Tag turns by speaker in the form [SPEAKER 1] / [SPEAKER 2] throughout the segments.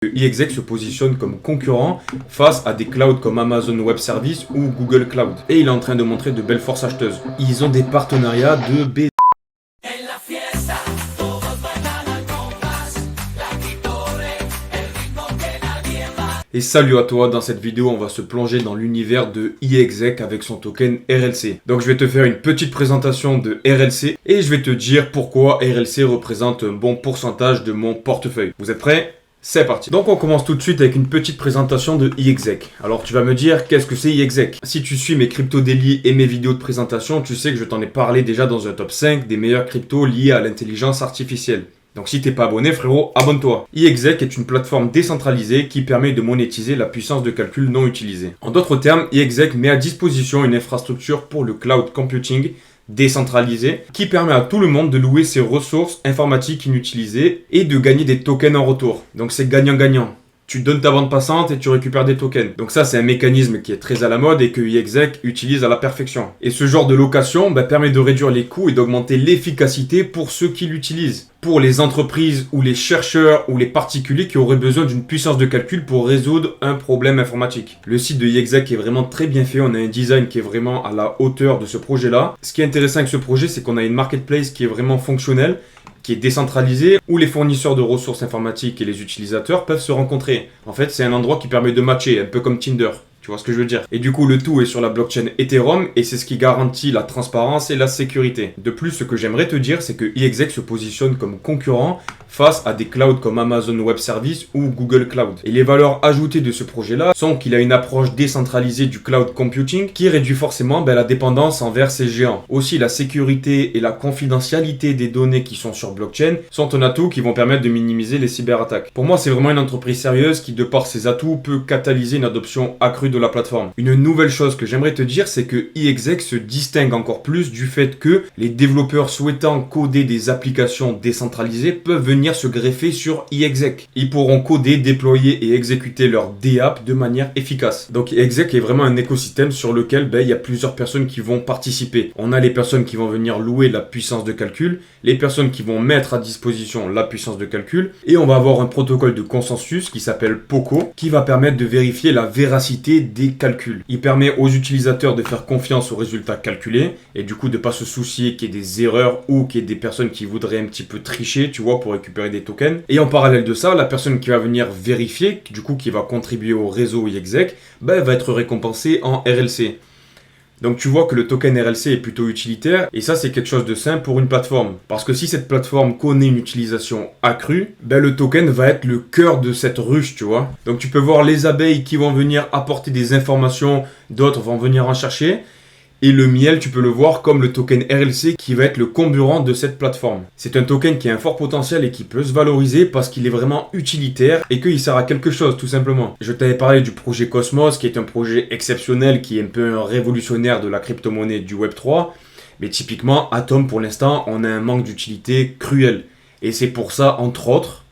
[SPEAKER 1] iExec se positionne comme concurrent face à des clouds comme Amazon Web Services ou Google Cloud. Et il est en train de montrer de belles forces acheteuses. Ils ont des partenariats de B. Et salut à toi, dans cette vidéo on va se plonger dans l'univers de iExec avec son token RLC. Donc je vais te faire une petite présentation de RLC et je vais te dire pourquoi RLC représente un bon pourcentage de mon portefeuille. Vous êtes prêts ? C'est parti. Donc on commence tout de suite avec une petite présentation de iExec. Alors tu vas me dire qu'est-ce que c'est iExec ? Si tu suis mes crypto daily et mes vidéos de présentation, tu sais que je t'en ai parlé déjà dans un top 5 des meilleurs cryptos liés à l'intelligence artificielle. Donc si t'es pas abonné frérot, abonne-toi. iExec est une plateforme décentralisée qui permet de monétiser la puissance de calcul non utilisée. En d'autres termes, iExec met à disposition une infrastructure pour le cloud computing décentralisé qui permet à tout le monde de louer ses ressources informatiques inutilisées et de gagner des tokens en retour. Donc c'est gagnant-gagnant. Tu donnes ta bande passante et tu récupères des tokens. Donc ça, c'est un mécanisme qui est très à la mode et que iExec utilise à la perfection. Et ce genre de location permet de réduire les coûts et d'augmenter l'efficacité pour ceux qui l'utilisent. Pour les entreprises ou les chercheurs ou les particuliers qui auraient besoin d'une puissance de calcul pour résoudre un problème informatique. Le site de iExec est vraiment très bien fait. On a un design qui est vraiment à la hauteur de ce projet-là. Ce qui est intéressant avec ce projet, c'est qu'on a une marketplace qui est vraiment fonctionnelle, qui est décentralisé, où les fournisseurs de ressources informatiques et les utilisateurs peuvent se rencontrer. En fait, c'est un endroit qui permet de matcher, un peu comme Tinder. Tu vois ce que je veux dire? Et du coup, le tout est sur la blockchain Ethereum et c'est ce qui garantit la transparence et la sécurité. De plus, ce que j'aimerais te dire, c'est que iExec se positionne comme concurrent face à des clouds comme Amazon Web Services ou Google Cloud. Et les valeurs ajoutées de ce projet-là sont qu'il a une approche décentralisée du cloud computing qui réduit forcément la dépendance envers ces géants. Aussi, la sécurité et la confidentialité des données qui sont sur blockchain sont un atout qui vont permettre de minimiser les cyberattaques. Pour moi, c'est vraiment une entreprise sérieuse qui, de par ses atouts, peut catalyser une adoption accrue de la plateforme. Une nouvelle chose que j'aimerais te dire, c'est que iExec se distingue encore plus du fait que les développeurs souhaitant coder des applications décentralisées peuvent venir se greffer sur iExec. Ils pourront coder, déployer et exécuter leur DApp de manière efficace. Donc iExec est vraiment un écosystème sur lequel il y a plusieurs personnes qui vont participer. On a les personnes qui vont venir louer la puissance de calcul, les personnes qui vont mettre à disposition la puissance de calcul, et on va avoir un protocole de consensus qui s'appelle POCO, qui va permettre de vérifier la véracité des calculs. Il permet aux utilisateurs de faire confiance aux résultats calculés, et du coup de pas se soucier qu'il y ait des erreurs ou qu'il y ait des personnes qui voudraient un petit peu tricher, tu vois, pour récupérer des tokens. Et en parallèle de ça, la personne qui va venir vérifier, du coup qui va contribuer au réseau iExec, va être récompensée en RLC. Donc tu vois que le token RLC est plutôt utilitaire et ça c'est quelque chose de simple pour une plateforme. Parce que si cette plateforme connaît une utilisation accrue, le token va être le cœur de cette ruche, tu vois. Donc tu peux voir les abeilles qui vont venir apporter des informations, d'autres vont venir en chercher. Et le miel, tu peux le voir comme le token RLC qui va être le comburant de cette plateforme. C'est un token qui a un fort potentiel et qui peut se valoriser parce qu'il est vraiment utilitaire et qu'il sert à quelque chose tout simplement. Je t'avais parlé du projet Cosmos qui est un projet exceptionnel qui est un peu un révolutionnaire de la crypto-monnaie du Web3. Mais typiquement, Atom pour l'instant, on a un manque d'utilité cruel. Et c'est pour ça, entre autres,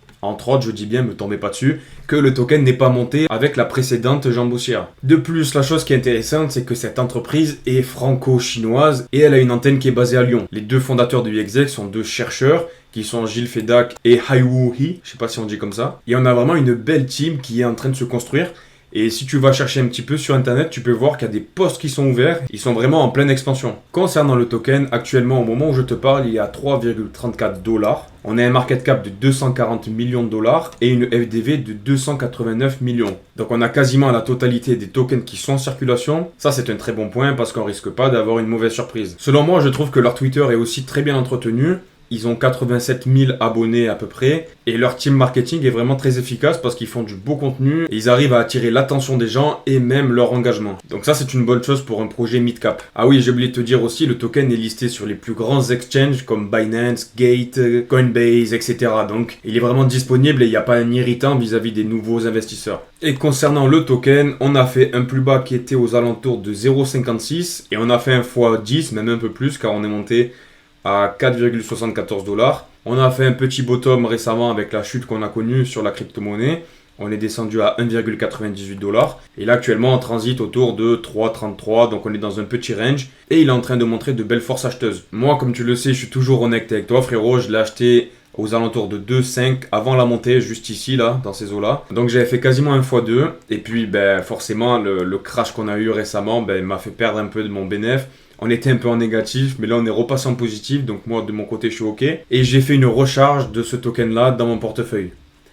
[SPEAKER 1] je dis bien, me tombez pas dessus, que le token n'est pas monté avec la précédente jamboussière. De plus, la chose qui est intéressante, c'est que cette entreprise est franco-chinoise et elle a une antenne qui est basée à Lyon. Les deux fondateurs de iExec sont deux chercheurs qui sont Gilles Fedak et Haiwu He, je sais pas si on dit comme ça. Et on a vraiment une belle team qui est en train de se construire. Et si tu vas chercher un petit peu sur internet, tu peux voir qu'il y a des postes qui sont ouverts. Ils sont vraiment en pleine expansion. Concernant le token, actuellement au moment où je te parle, il est à 3,34 $. On a un market cap de 240 millions de dollars et une FDV de 289 millions. Donc on a quasiment la totalité des tokens qui sont en circulation. Ça c'est un très bon point parce qu'on risque pas d'avoir une mauvaise surprise. Selon moi, je trouve que leur Twitter est aussi très bien entretenu. Ils ont 87 000 abonnés à peu près et leur team marketing est vraiment très efficace parce qu'ils font du beau contenu et ils arrivent à attirer l'attention des gens et même leur engagement. Donc ça c'est une bonne chose pour un projet mid-cap. Ah oui, j'ai oublié de te dire aussi, le token est listé sur les plus grands exchanges comme Binance, Gate, Coinbase, etc. Donc il est vraiment disponible et il n'y a pas un irritant vis-à-vis des nouveaux investisseurs. Et concernant le token, on a fait un plus bas qui était aux alentours de 0,56 et on a fait un x10, même un peu plus car on est monté à 4,74 $. On a fait un petit bottom récemment avec la chute qu'on a connue sur la crypto-monnaie. On est descendu à 1,98 $. Et là, actuellement, on transite autour de 3,33. Donc, on est dans un petit range. Et il est en train de montrer de belles forces acheteuses. Moi, comme tu le sais, je suis toujours honnête avec toi, frérot. Je l'ai acheté aux alentours de 2,5 avant la montée, juste ici, là, dans ces eaux-là. Donc j'avais fait quasiment 1 x 2. Et puis, forcément, le crash qu'on a eu récemment m'a fait perdre un peu de mon bénéfice. On était un peu en négatif, mais là on est repassé en positif, donc moi de mon côté je suis ok. Et j'ai fait une recharge de ce token là dans mon portefeuille.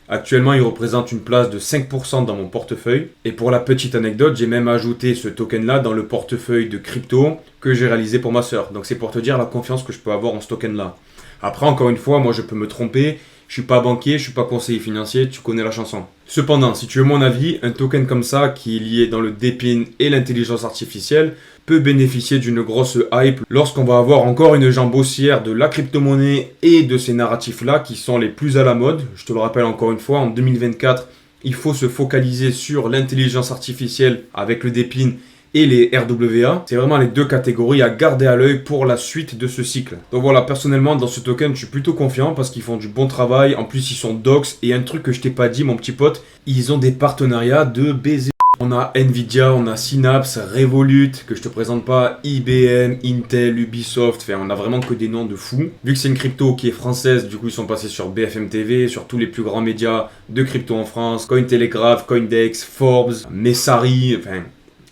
[SPEAKER 1] Actuellement il représente une place de 5% dans mon portefeuille. Et pour la petite anecdote, j'ai même ajouté ce token là dans le portefeuille de crypto que j'ai réalisé pour ma soeur. Donc c'est pour te dire la confiance que je peux avoir en ce token là. Après encore une fois, moi je peux me tromper. Je suis pas banquier, je suis pas conseiller financier, tu connais la chanson. Cependant, si tu veux mon avis, un token comme ça, qui est lié dans le DePIN et l'intelligence artificielle, peut bénéficier d'une grosse hype lorsqu'on va avoir encore une jambe haussière de la crypto-monnaie et de ces narratifs-là qui sont les plus à la mode. Je te le rappelle encore une fois, en 2024, il faut se focaliser sur l'intelligence artificielle avec le DePIN et les RWA. C'est vraiment les deux catégories à garder à l'œil pour la suite de ce cycle. Donc voilà, personnellement, dans ce token, je suis plutôt confiant parce qu'ils font du bon travail. En plus, ils sont docs. Et un truc que je t'ai pas dit, mon petit pote, ils ont des partenariats de baiser. On a Nvidia, on a Synapse, Revolut, que je te présente pas, IBM, Intel, Ubisoft, enfin on a vraiment que des noms de fous. Vu que c'est une crypto qui est française, du coup ils sont passés sur BFM TV, sur tous les plus grands médias de crypto en France, Cointelegraph, Coindex, Forbes, Messari, enfin...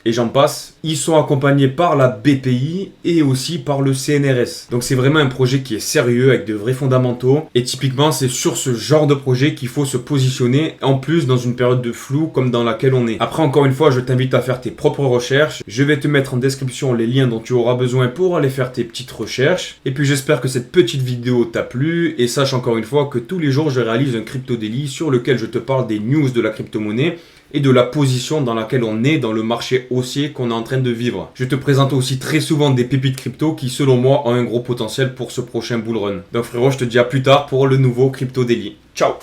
[SPEAKER 1] et j'en passe. Ils sont accompagnés par la BPI et aussi par le CNRS. Donc c'est vraiment un projet qui est sérieux avec de vrais fondamentaux. Et typiquement, c'est sur ce genre de projet qu'il faut se positionner, en plus dans une période de flou comme dans laquelle on est. Après, encore une fois, je t'invite à faire tes propres recherches. Je vais te mettre en description les liens dont tu auras besoin pour aller faire tes petites recherches. Et puis j'espère que cette petite vidéo t'a plu. Et sache encore une fois que tous les jours, je réalise un Crypto Daily sur lequel je te parle des news de la crypto-monnaie et de la position dans laquelle on est dans le marché haussier qu'on est en train de vivre. Je te présente aussi très souvent des pépites crypto qui, selon moi, ont un gros potentiel pour ce prochain bull run. Donc frérot, je te dis à plus tard pour le nouveau Crypto Daily. Ciao!